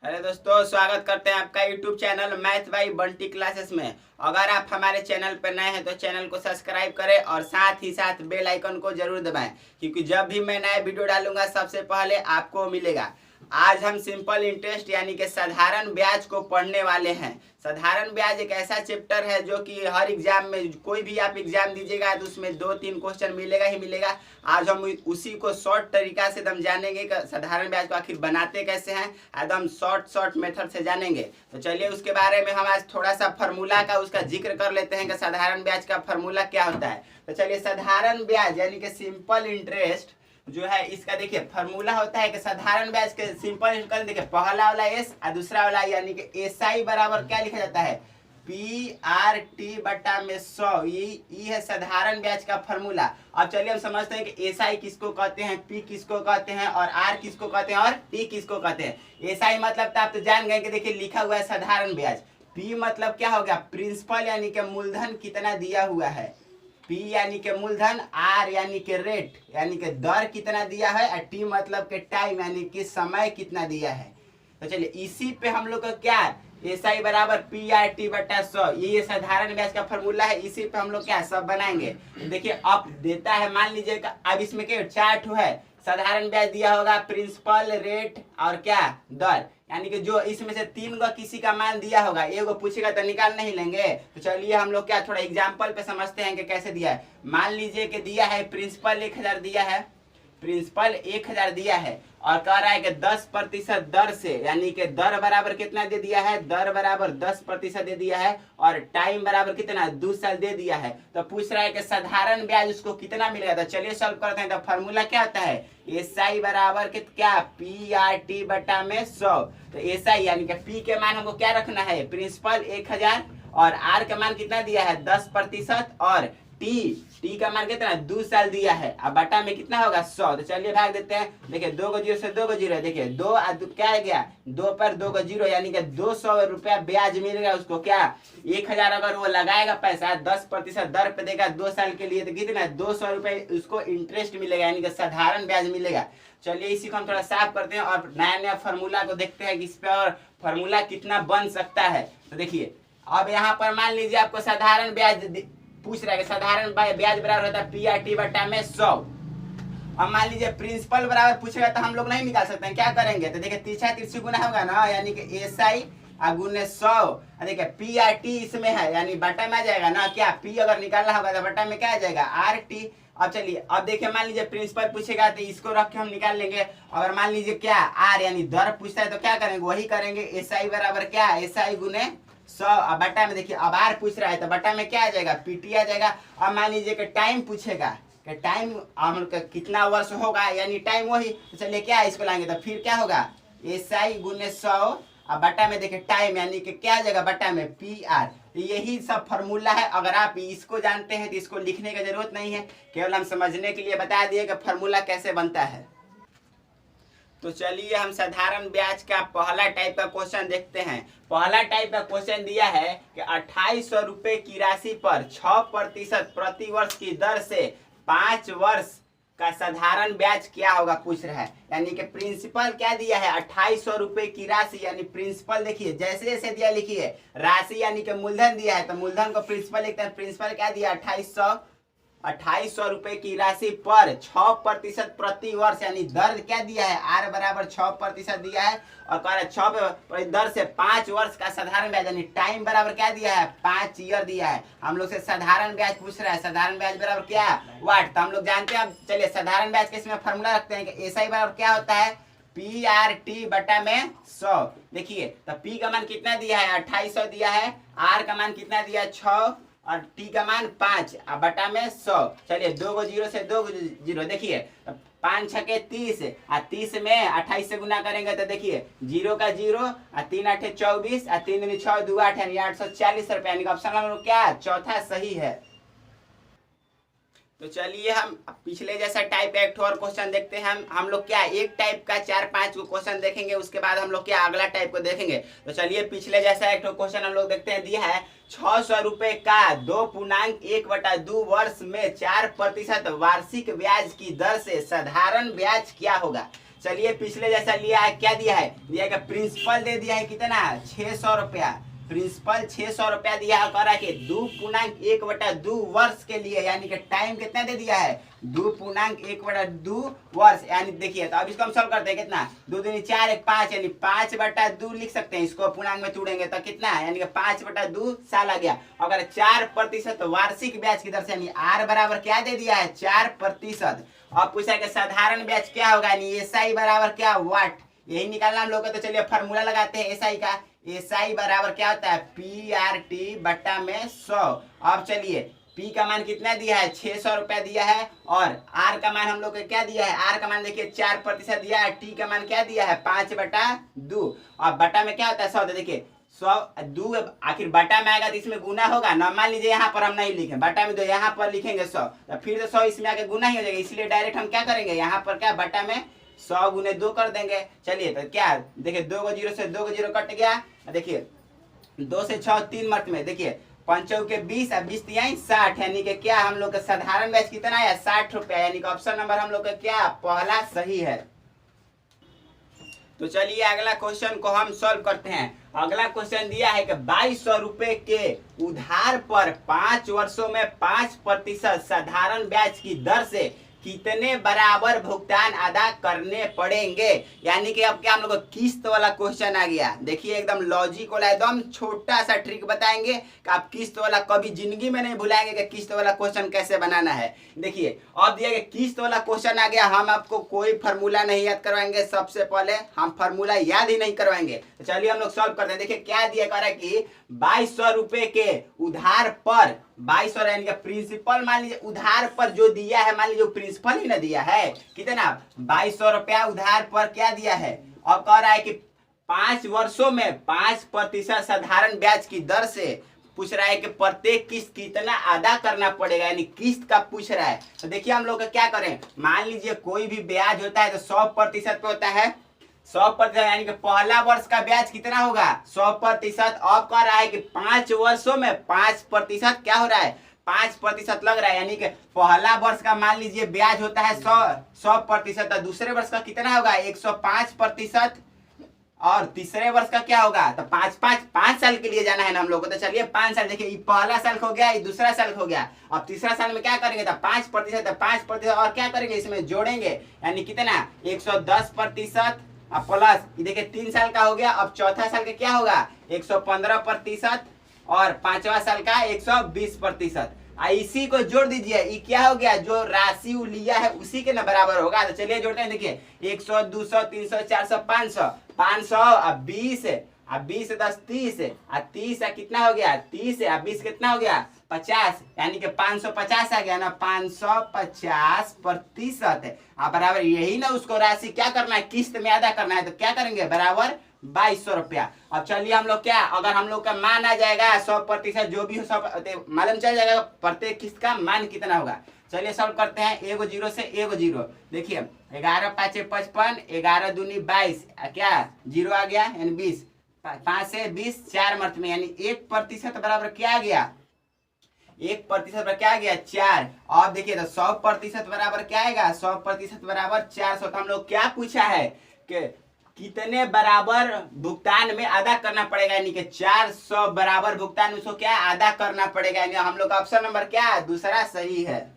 Hello दोस्तों, स्वागत करते हैं आपका YouTube channel math by Bunty classes में। अगर आप हमारे चैनल पर नए हैं तो चैनल को सब्सक्राइब करें और साथ ही साथ बेल आइकन को जरूर दबाएं, क्योंकि जब भी मैं नया वीडियो डालूंगा सबसे पहले आपको मिलेगा। आज हम सिंपल इंटरेस्ट यानी कि साधारण ब्याज को पढ़ने वाले हैं। साधारण ब्याज एक ऐसा चैप्टर है जो कि हर एग्जाम में, कोई भी आप एग्जाम दीजिएगा तो उसमें 2-3 क्वेश्चन मिलेगा ही मिलेगा। आज हम उसी को शॉर्ट तरीका से एकदम जानेंगे कि साधारण ब्याज को आखिर बनाते कैसे हैं, एकदम शॉर्ट मेथड से जानेंगे। तो चलिए उसके बारे में हम आज थोड़ा सा फार्मूला का उसका जिक्र कर लेते हैं कि साधारण ब्याज का फार्मूला क्या होता है। तो चलिए, साधारण ब्याज यानी कि सिंपल इंटरेस्ट जो है, इसका देखिए फार्मूला होता है कि साधारण ब्याज के सिंपल इंटरेस्ट, देखिए पहला वाला एस और दूसरा वाला यानी कि एसआई बराबर क्या लिखा जाता है, PRT बटा में 100। ये है साधारण ब्याज का फार्मूला। अब चलिए हम समझते हैं कि एसआई किसको कहते हैं, पी किसको कहते हैं और आर किसको कहते हैं और टी किसको कहते हैं। एसआई मतलब तो आप तो जान गए कि देखिए लिखा हुआ है साधारण ब्याज। पी मतलब क्या हो गया, प्रिंसिपल यानी कि मूलधन कितना दिया हुआ है, पी यानी कि मूलधन, आर यानी कि रेट यानी कि दर कितना दिया है, और टी मतलब कि टाइम यानी कि समय कितना दिया है। तो चलिए इसी पे हम लोग का क्या, एसआई बराबर PRT बटा 100, ये साधारण ब्याज का फॉर्मूला है। इसी पे हम लोग क्या सब बनाएंगे। तो देखिए अब देता है, मान लीजिए अब इसमें क्या 4 है साधारण ब्याज दिया होगा, प्रिंसिपल, रेट और क्या दर, यानी कि जो इसमें से 3 का किसी का मान दिया होगा, एगो पूछेगा तो निकाल नहीं लेंगे। तो चलिए हम लोग क्या थोड़ा एग्जांपल पे समझते हैं कि कैसे दिया है। मान लीजिए कि दिया है प्रिंसिपल 1000 दिया है, प्रिंसिपल 1000 दिया है और कह रहा है कि 10% दर से, यानी कि दर बराबर कितना दे दिया है, दर बराबर 10% दे दिया है और टाइम बराबर कितना 2 साल दे दिया है। तो पूछ रहा है कि साधारण ब्याज उसको कितना मिलेगा। तो चलिए सॉल्व करते हैं। तो फॉर्मूला क्या होता है, एसआई बराबर क्या, PRT बटा में 100। तो एसआई यानी कि पी के मान हमको क्या रखना है, प्रिंसिपल 1000 और आर का मान कितना दिया है 10% और टी का मान कितना 2 साल दिया है। अब बटा में कितना होगा 100। तो चलिए भाग देते हैं। देखिए 2 को 0 से 2 को 0, देखिए 2 क्या है गया 2 पर 2 को 0, यानी कि 200 रुपया ब्याज मिलेगा उसको। क्या 1000 अगर वो लगाएगा पैसा 10% दर पे देगा 2 साल के लिए, तो कितना 200 रुपये उसको इंटरेस्ट मिलेगा, यानी कि साधारण ब्याज मिलेगा। चलिए इसी को हम थोड़ा साफ करते हैं और नया नया फार्मूला को देखते हैं कि इस पे और फार्मूला कितना बन सकता है। तो देखिए अब यहाँ पर मान लीजिए आपको साधारण ब्याज पूछ रहा है कि साधारण ब्याज बराबर होता है PRT बटा में 100। अब मान लीजिए प्रिंसिपल बराबर पूछेगा तो हम लोग नहीं निकाल सकते हैं, क्या करेंगे। तो देखिए तीसरा तिरछी गुना होगा ना, यानी कि एसआई गुने 100। देखिए PRT इसमें है यानी बटा में आ जाएगा ना, क्या पी अगर निकालना होगा तो बटा में क्या आ जाएगा RT। अब चलिए अब देखिए मान लीजिए प्रिंसिपल पूछेगा तो इसको रख के हम निकाल लेंगे। अगर मान लीजिए क्या आर यानी दर पूछता है तो क्या करेंगे, वही करेंगे। एसआई बराबर क्या, एसआई गुने 100। अब बटा में देखिए अब आर पूछ रहा है तो बटा में क्या आ जाएगा, पीटी आ जाएगा। अब मान लीजिए कि टाइम पूछेगा कि टाइम हम कितना वर्ष होगा, यानी टाइम वही। तो चलिए क्या इसको लाएंगे तो फिर क्या होगा, एसआई गुने 100। अब बटा में देखिए टाइम यानी कि क्या आ जाएगा बटा में PR। यही सब फार्मूला है। अगर आप इसको जानते हैं तो इसको लिखने की जरूरत नहीं है, केवल हम समझने के लिए बता दिए कि फार्मूला कैसे बनता है। तो चलिए हम साधारण ब्याज का पहला टाइप का क्वेश्चन देखते हैं। पहला टाइप का क्वेश्चन दिया है कि 2800 रुपए की राशि पर 6% प्रति वर्ष की दर से 5 वर्ष का साधारण ब्याज क्या होगा पूछ रहा है। यानी कि प्रिंसिपल क्या दिया है 2800 रुपए की राशि, यानी प्रिंसिपल देखिए जैसे जैसे दिया लिखिए, राशि यानी कि मूलधन दिया है तो मूलधन को प्रिंसिपल लिखते हैं। प्रिंसिपल क्या दिया 2800 रुपए की राशि पर 6% प्रति वर्ष, यानी दर क्या दिया है आर बराबर 6% दिया है और कह रहा है 6 दर से 5 वर्ष का साधारण ब्याज, यानी टाइम बराबर क्या दिया है 5 ईयर दिया है। हम लोग से साधारण ब्याज पूछ रहा है, साधारण ब्याज बराबर क्या वाट, तो हम लोग जानते हैं। अब चलिए साधारण ब्याज के इसमें फॉर्मूला रखते हैं कि एसआई बराबर क्या होता है PRT बटा में 100। देखिए तो P का मान कितना दिया है 2800 दिया है, R का मान कितना दिया है 6 और T का मान 5 बटा में 100। चलिए 2 को 0 से 2 को 0, देखिए 5 छके 30 और 30 में 28 से गुना करेंगे तो देखिए 0 का 0 और 3 8 24 और 3 दूनी 6 2 8 यानी 840 रुपये, यानी ऑप्शन नंबर क्या चौथा सही है। तो चलिए हम पिछले जैसा टाइप एक और क्वेश्चन देखते हैं। हम लोग क्या एक टाइप का 4-5 को क्वेश्चन देखेंगे, उसके बाद हम लोग क्या अगला टाइप को देखेंगे। तो चलिए पिछले जैसा एक क्वेश्चन हम लोग देखते हैं। दिया है 600 रुपए का 2.1/2 वर्ष में 4% वार्षिक ब्याज की दर से साधारण ब्याज क्या होगा। चलिए पिछले जैसा लिया है, क्या दिया है, दिया है प्रिंसिपल दे दिया है कितना 600 रुपया, प्रिंसिपल 600 रुपया दिया है, करा के 2.1/2 वर्ष के लिए, यानी कि टाइम कितना दे दिया है 2.1/2 वर्ष। यानी देखिए तो अब इसको हम सॉल्व करते हैं, कितना 2 दूनी 4 1 5, यानी 5/2 लिख सकते हैं, इसको पूर्णांक में तोड़ेंगे तो कितना है, यानी कि 5/2 साल आ गया। अगर 4% वार्षिक ब्याज की दर से, यानी आर बराबर क्या दे दिया है 4%। अब पूछा कि साधारण ब्याज क्या होगा, यानी एसआई बराबर क्या वाट, यही निकालना हम लोग को। तो चलिए फॉर्मूला लगाते हैं एसआई का, एसआई बराबर क्या होता है PRT बट्टा में 100। अब चलिए P का मान कितना दिया है 600 रुपया दिया है, और R का मान हम लोग को क्या दिया है, R का मान देखिए 4% दिया है, T का मान क्या दिया है 5/2, और बटा में क्या होता है 100। देखिए 100 आखिर बटा में आएगा तो इसमें गुना होगा ना, मान लीजिए यहाँ पर हम नहीं लिखें बटा में, तो यहाँ पर लिखेंगे 100, तो फिर तो 100 इसमें आके गुना ही हो जाएगा, इसलिए डायरेक्ट हम क्या करेंगे यहाँ पर क्या बटा में 100 गुने 2 कर देंगे। चलिए तो क्या देखिए 2 को 0 से 2 को 0 कट गया, देखिए 2 से 6 3 मर्त में, देखिए 5 के 20 और 20 तिहाई 60, यानी कि क्या हम लोग का साधारण ब्याज कितना है 60 रुपया, यानी कि ऑप्शन नंबर हम लोग का क्या पहला सही है। तो चलिए अगला क्वेश्चन को हम सॉल्व करते हैं। अगला क्वेश्चन दिया है कि 2200 रुपए के उधार पर 5 वर्षों में 5% साधारण ब्याज की दर से कितने बराबर भुगतान अदा करने पड़ेंगे, यानी कि अब क्या हम लोग को किस्त वाला क्वेश्चन आ गया। देखिए एकदम लॉजिक वाला, एकदम छोटा सा ट्रिक बताएंगे कि आप किस्त वाला कभी जिंदगी में नहीं भुलाएंगे कि किस्त वाला क्वेश्चन कैसे बनाना है। देखिए अब दिया गया किस्त वाला क्वेश्चन आ गया, हम आपको कोई फार्मूला नहीं याद करवाएंगे, सबसे पहले हम फार्मूला याद ही नहीं करवाएंगे। तो चलिए हम लोग सॉल्व करते हैं। देखिए क्या दिया करा कि 2200 रुपए के उधार पर 2200 यानी कि प्रिंसिपल मान लीजिए उधार पर जो दिया है, मान लीजिए प्रिंसिपल ही ना दिया है, कितना 2200 रुपया उधार पर क्या दिया है। अब कह रहा है कि 5 वर्षों में 5% साधारण ब्याज की दर से पूछ रहा है कि प्रत्येक किस्त कितना अदा करना पड़ेगा, यानी किस्त का पूछ रहा है। तो देखिए हम लोग क्या करें, मान लीजिए कोई भी ब्याज होता है तो 100% पे होता है, 100%, यानी कि पहला वर्ष का ब्याज कितना होगा 100%। अब कह रहा है कि 5 वर्षों में 5% क्या हो रहा है 5% लग रहा है, यानी कि पहला वर्ष का मान लीजिए ब्याज होता है 100%, तो दूसरे वर्ष का कितना होगा 105%, और तीसरे वर्ष का क्या होगा तो 5 साल के लिए जाना है ना हम लोग को। तो चलिए 5 साल, देखिए ये पहला साल हो गया, ये दूसरा साल हो गया, अब तीसरा साल में क्या करेंगे तो 5%, तो 5% और क्या करेंगे इसमें जोड़ेंगे, यानी कितना 110%, अब प्लस देखिए 3 साल का हो गया, अब चौथा साल का क्या होगा 115%, और 5वां साल का 120%। इसी को जोड़ दीजिए, ये क्या हो गया जो राशि लिया है उसी के न बराबर होगा। तो चलिए जोड़ते हैं, देखिए 100 200 300 400 500 500, अब 20, अब 20 10 30, अब 30 कितना हो गया 30, अब 20 कितना हो गया 50, यानी कि 550 आ गया ना, 550%। अब बराबर यही ना उसको राशि क्या करना है किस्त में अदा करना है, तो क्या करेंगे बराबर 2200 रुपया। अब चलिए हम लोग क्या, अगर हम लोग का मान आ जाएगा 100%, जो भी हो 100 मालूम चल जाएगा प्रत्येक किस्त का मान कितना होगा। चलिए सॉल्व करते हैं, 1 0 से 1 0, देखिए 11 5 55, 11 दूनी 22, क्या 0 आ गया यानी 20, 5 से 20 4 मर्त में, यानी 1% बराबर क्या आ गया 1% क्या आ गया 4। अब देखिए तो 100% बराबर क्या आएगा 100% बराबर 400। तो हम लोग क्या पूछा है कि कितने बराबर भुगतान में अदा करना पड़ेगा, यानी कि 400 बराबर भुगतान उसको क्या अदा करना पड़ेगा, यानी हम लोग का ऑप्शन नंबर क्या दूसरा सही है।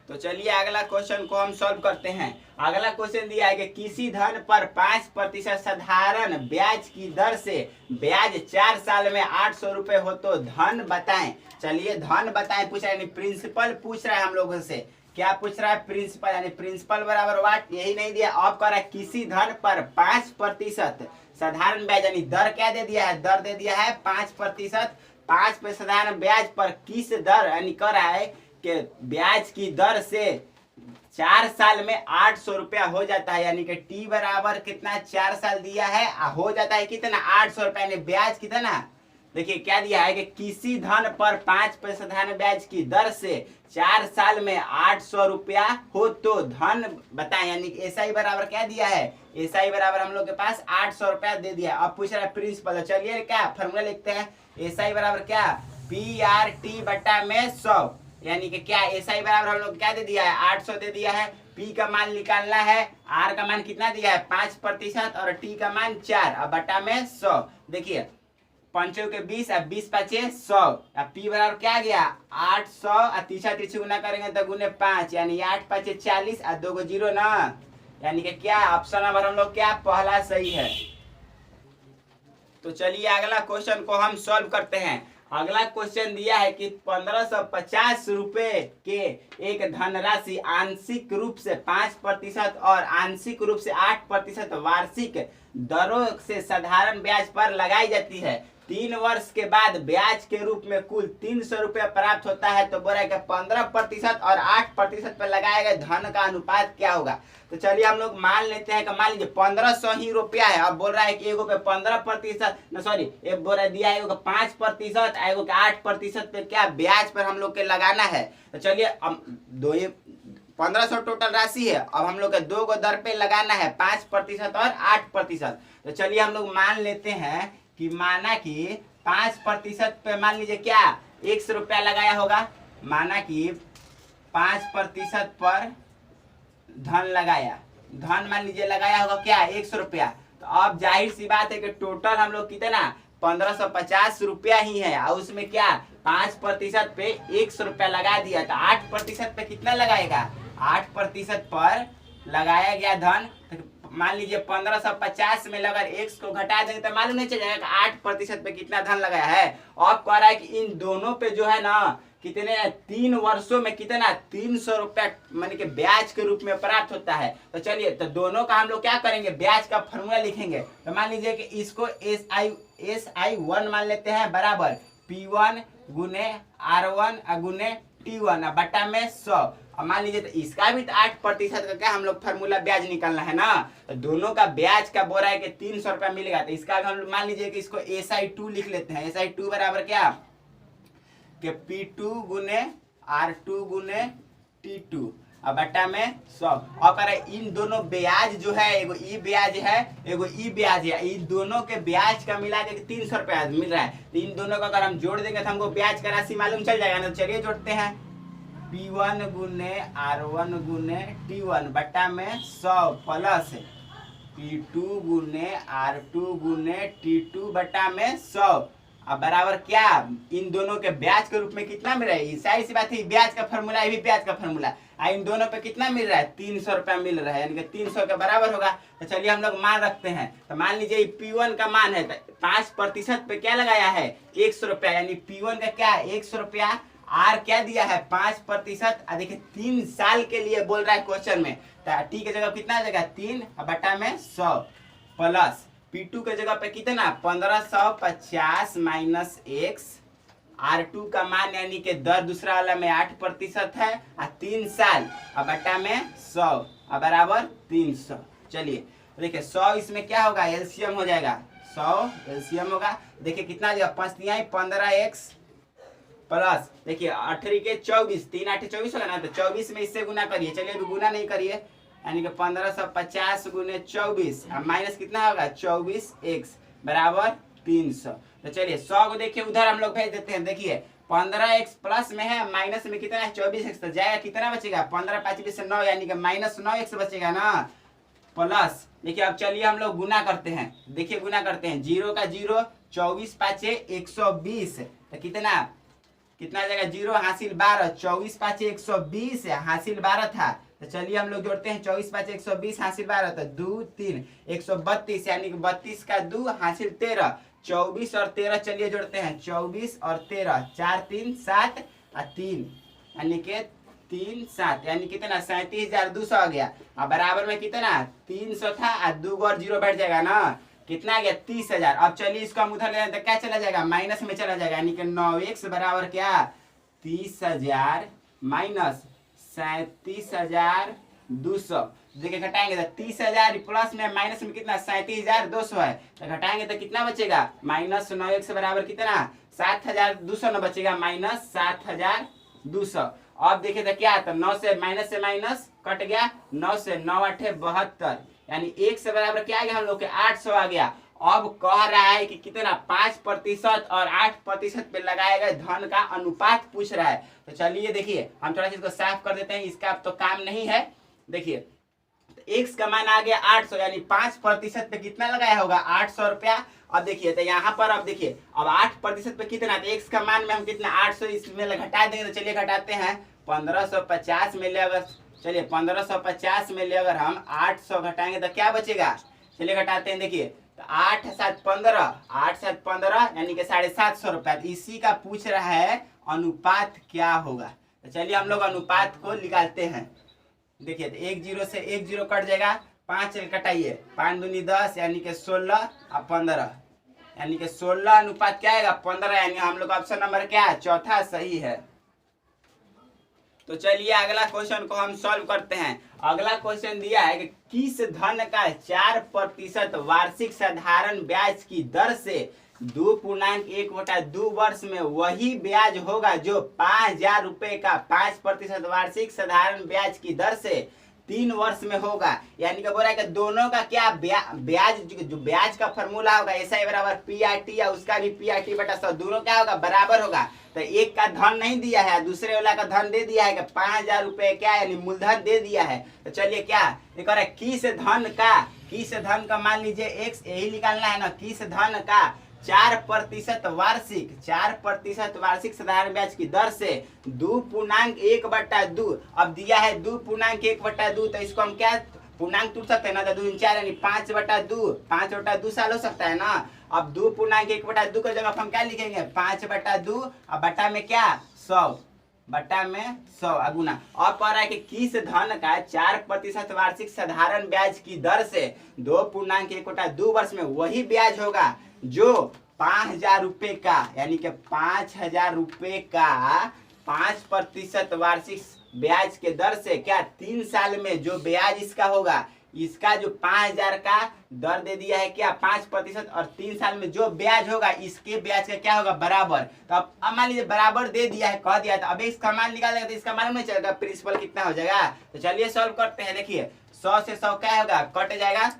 तो चलिए अगला क्वेश्चन को हम सॉल्व करते हैं। अगला क्वेश्चन दिया है कि किसी धन पर 5% साधारण ब्याज की दर से ब्याज 4 साल में 800 रुपए हो तो धन बताएं। चलिए धन बताएं पूछ रहा है, प्रिंसिपल पूछ रहा है हम लोगों से, क्या पूछ रहा है प्रिंसिपल, यानी प्रिंसिपल बराबर वाट, यही नहीं दिया। अब कह रहा है किसी धन पर 5% साधारण ब्याज, यानी दर क्या दे दिया है दर दे दिया है 5%, 5% साधारण ब्याज पर किस दर, यानी कह रहा है कि ब्याज की दर से 4 साल में 800 रुपया हो जाता है, यानी कि टी बराबर कितना 4 साल दिया है हो जाता है कितना 800 रुपया, यानी ब्याज कितना। देखिए क्या दिया है कि किसी धन पर 5% साधारण ब्याज की दर से 4 साल में 800 रुपया हो तो धन बताएं, यानी एसआई बराबर क्या दिया है एसआई बराबर हम लोग के पास 800 रुपया दे दिया। अब पूछ रहा है प्रिंसिपल, चलिए क्या फॉर्मूला लिखते हैं, एसआई बराबर क्या PRT बट्टा में 100, यानी कि क्या एसआई बराबर हम लोग क्या दे दिया है 800 दे दिया है। पी का मान निकालना है, आर का मान कितना दिया है 5% और टी का मान 4 और बटा में 100। देखिए 5 के 20 और 20 5 100 और पी बराबर क्या गया 800 और तीसरा तीसरी गुना करेंगे तो गुने 5 यानी 8 5 40 और 2 को 0 ना, यानी कि क्या ऑप्शन नंबर हम लोग क्या पहला सही है। तो चलिए अगला क्वेश्चन को हम सॉल्व करते हैं। अगला क्वेश्चन दिया है कि 1550 रुपए के एक धनराशि आंशिक रूप से 5% और आंशिक रूप से 8% वार्षिक दरों से साधारण ब्याज पर लगाई जाती है। 3 वर्ष के बाद ब्याज के रूप में कुल 300 रुपया प्राप्त होता है। तो बोला कि 15% और 8% पर लगाए गए धन का अनुपात क्या होगा। तो चलिए हम लोग मान लेते हैं कि मान लीजिए 1500 ही रुपया है। अब बोल रहा है कि एगो पे 15% सॉरी एक बोल रहा दिया है एगो का 5%, एगो का 8% पे क्या ब्याज पर हम लोग के लगाना है। तो चलिए हम 1500 टोटल राशि है। अब हम लोग के 2 गो दर पे लगाना है 5% और 8%। तो चलिए हम लोग मान लेते हैं कि माना कि 5% पे मान लीजिए क्या 100 रुपया लगाया होगा। माना कि 5% पर धन लगाया, धन मान लीजिए लगाया होगा क्या 100 रुपया। तो अब जाहिर सी बात है कि टोटल हम लोग कितना 1550 रुपया ही है और उसमें क्या 5% पे 100 रुपया लगा दिया। तो 8% पे कितना लगाएगा 8% पर लगाया गया धन। तो मान लीजिए 1550 में अगर 1 को घटा देंगे तो मालूम नहीं चल जाएगा 8% पे कितना धन लगाया है। अब कह रहा है कि इन दोनों पे जो है ना कितने 3 वर्षों में कितना 300 रुपया माने कि ब्याज के रूप में प्राप्त होता है। तो चलिए तो दोनों का हम लोग क्या करेंगे ब्याज का फॉर्मूला लिखेंगे। तो मान लीजिए कि इसको SI1 मान लेते हैं बराबर P1 गुने R1 गुने T1 बटा में 100। अब मान लीजिए तो इसका भी तो 8% का क्या हम लोग फॉर्मूला ब्याज निकालना है ना। तो दोनों का ब्याज का बोल रहा है कि 300 रुपया मिलेगा। तो इसका हम मान लीजिए कि इसको SI2 लिख लेते हैं। SI2 बराबर क्या कि P2 गुने R2 गुने T2 अब बटा में 100। और करे इन दोनों ब्याज जो है एगो ई ब्याज है एगो ई ब्याज है, इन दोनों के ब्याज का मिला के 300 रुपया मिल रहा है। तो इन दोनों का अगर हम जोड़ देंगे तो हमको ब्याज का राशि मालूम चल जाएगा ना। तो चलिए जोड़ते हैं P1 गुने R1 गुने T1 बटा में 100 प्लस P2 गुने R2 गुने T2 बटा में 100 अब बराबर क्या इन दोनों के ब्याज के रूप में कितना मिल रहा है। सारी सी बात है ब्याज का फॉर्मूला है भी ब्याज का फॉर्मूला इन दोनों पे कितना मिल रहा है 300 रुपया मिल रहा है यानी कि 300 के बराबर होगा। तो चलिए हम लोग मान रखते हैं। तो मान लीजिए P1 का मान है 5% पे क्या लगाया है 100 रुपया यानी P1 का क्या 100 रुपया। आर क्या दिया है 5% देखिए 3 साल के लिए बोल रहा है क्वेश्चन में। तो टी की जगह कितना आ जाएगा 3 बटा में 100 प्लस P2 के जगह पे कितना 1550 माइनस x R2 का मान यानी कि दर दूसरा वाला में 8% है और 3 साल अब बटा में 100 अब बराबर 300। चलिए देखिए 100 इसमें क्या होगा एलसीएम हो जाएगा 100 एलसीएम होगा। देखिए कितना जाएगा 5×3=15x प्लस देखिए 8 के 24 3 8 24 होगा ना। तो 24 में इससे गुना करिए। चलिए अभी गुना नहीं करिए यानी कि 1550 गुने 24 माइनस कितना होगा 24x बराबर 300। तो चलिए 100 को देखिए उधर हम लोग भेज देते हैं। देखिए 15x प्लस में है माइनस में कितना है 24x तो जाएगा कितना बचेगा 15 5 20 9 यानी कि माइनस 9x बचेगा ना प्लस। देखिए अब चलिए हम लोग गुना करते हैं। देखिए गुना करते हैं 0 का 0 24 5 120 तो कितना जाएगा 0 हासिल 12 24 5 120 हासिल 12 था। तो चलिए हम लोग जोड़ते हैं 24 5 120 हासिल 12 तो 2 3 132 यानी कि 32 का 2 हासिल 13 24 और 13 चलिए जोड़ते हैं 24 और 13 4 3 7 और 3 यानी कि 3 7 यानी कितना 37,200 आ गया। अब बराबर में कितना 300 था और 2 और 0 बैठ जाएगा ना कितना आ गया 30,000। अब चलिए इसको हम उधर ले जाए तो क्या चला जाएगा माइनस में चला जाएगा यानी कि 9x बराबर क्या 30,000 माइनस 37,200। देखिए घटाएंगे तो 30,000 प्लस में माइनस में कितना 37,200 है तो घटाएंगे तो कितना बचेगा माइनस 9x बराबर कितना 7,200 न बचेगा माइनस 7,200। अब देखिए तो क्या तो 9 से माइनस कट गया 9 से 9 8 72 यानी 1 से बराबर क्या आ गया हम लोग के 800 आ गया। अब कह रहा है कि कितना 5% और 8% पे लगाए गए धन का अनुपात पूछ रहा है। तो चलिए देखिए हम थोड़ा सा इसको साफ कर देते हैं, इसका अब तो काम नहीं है। देखिए एक्स का मान आ गया 800, यानी 5% पे कितना लगाया होगा 800 रुपया। अब देखिए तो यहाँ पर अब देखिए अब 8% पे कितना, तो एक्स का मान में हम कितना 800 इसमें घटा देंगे। तो चलिए घटाते हैं 1550 में ले, अगर चलिए 1550 में ले अगर हम 800 घटाएंगे तो क्या बचेगा। चलिए घटाते हैं। देखिए तो 8 7 15, 8 7 15 यानी कि 750 रुपया। इसी का पूछ रहा है अनुपात क्या होगा। तो चलिए हम लोग अनुपात को निकालते हैं। देखिए तो 1 0 से 1 0 कट जाएगा, 5 कटाइए, 5 दूनी 10 यानी कि 16 और 15 यानी कि 16 अनुपात क्या आएगा 15, यानी हम लोग ऑप्शन नंबर क्या है चौथा सही है। तो चलिए अगला क्वेश्चन को हम सॉल्व करते हैं। अगला क्वेश्चन दिया है कि किस धन का 4% वार्षिक साधारण ब्याज की दर से 2.1/2 वर्ष में वही ब्याज होगा जो 5000 रुपए का 5% वार्षिक साधारण ब्याज की दर से 3 वर्ष में होगा। यानी कि बोल रहा है कि दोनों का क्या ब्याज जो ब्याज का फॉर्मूला होगा SI बराबर PRT या उसका भी PRT बटा 100, दोनों क्या होगा बराबर होगा। तो एक का धन नहीं दिया है, दूसरे वाला का धन दे दिया है कि 5000 रुपए क्या यानी मूलधन दे दिया है। तो चलिए क्या ये कह रहा है किस धन का मान लीजिए एक्स, यही निकालना है ना। किस धन का 4% वार्षिक साधारण ब्याज की दर से 2.1/2, अब दिया है 2.1/2, तो इसको हम क्या पूर्णांक टूट सकते हैं ना, तो 2 4 यानी 5/2 साल हो सकता है ना। अब 2.1/2 का जगह हम क्या लिखेंगे 5/2 और बटा में क्या 100, बटा में 100 अगुना। अब कह रहा है कि किस धन का 4% वार्षिक साधारण ब्याज की दर से 2.1/2 वर्ष में वही ब्याज होगा जो 5000 रुपए का, यानी कि 5000 रुपए का 5% वार्षिक ब्याज के दर से क्या 3 साल में जो ब्याज इसका होगा, इसका जो 5000 का दर दे दिया है क्या 5% और 3 साल में जो ब्याज होगा इसके ब्याज का क्या होगा बराबर। तो अब मान लीजिए बराबर दे दिया है, कह दिया, तो अब इसका मान निकालेगा तो इसका मालूम नहीं चलेगा प्रिंसिपल कितना हो जाएगा। तो चलिए सॉल्व करते हैं। देखिए 100 से 100 क्या होगा कट जाएगा।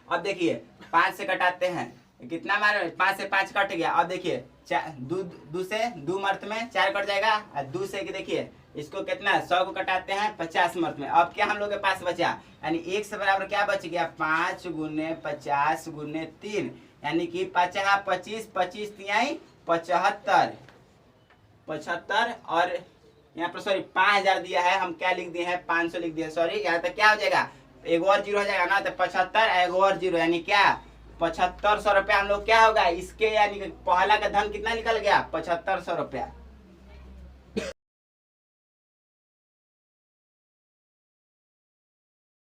अब देखिए 5 से कटाते हैं, कितना मारे 5 से 5 कट गया। अब देखिए 2 से 2 मर्त में 4 कट जाएगा और 2 से देखिए इसको कितना 100 को कटाते हैं 50 मर्त में। अब क्या हम लोग के पास बचा, यानी 1 से बराबर क्या बच गया 5 गुने 50 गुने 3, यानी कि 50 25 25 तिहाई 75 और यहाँ पर सॉरी 5000 दिया है, हम क्या लिख दिए हैं 500 लिख दिए, सॉरी यहाँ तक क्या हो जाएगा एक और जीरो हो जाएगा ना, तो 75 एक और जीरो यानी क्या 7500 रुपया हम लोग क्या होगा इसके, यानी पहला का धन कितना निकल गया 7500 रुपया।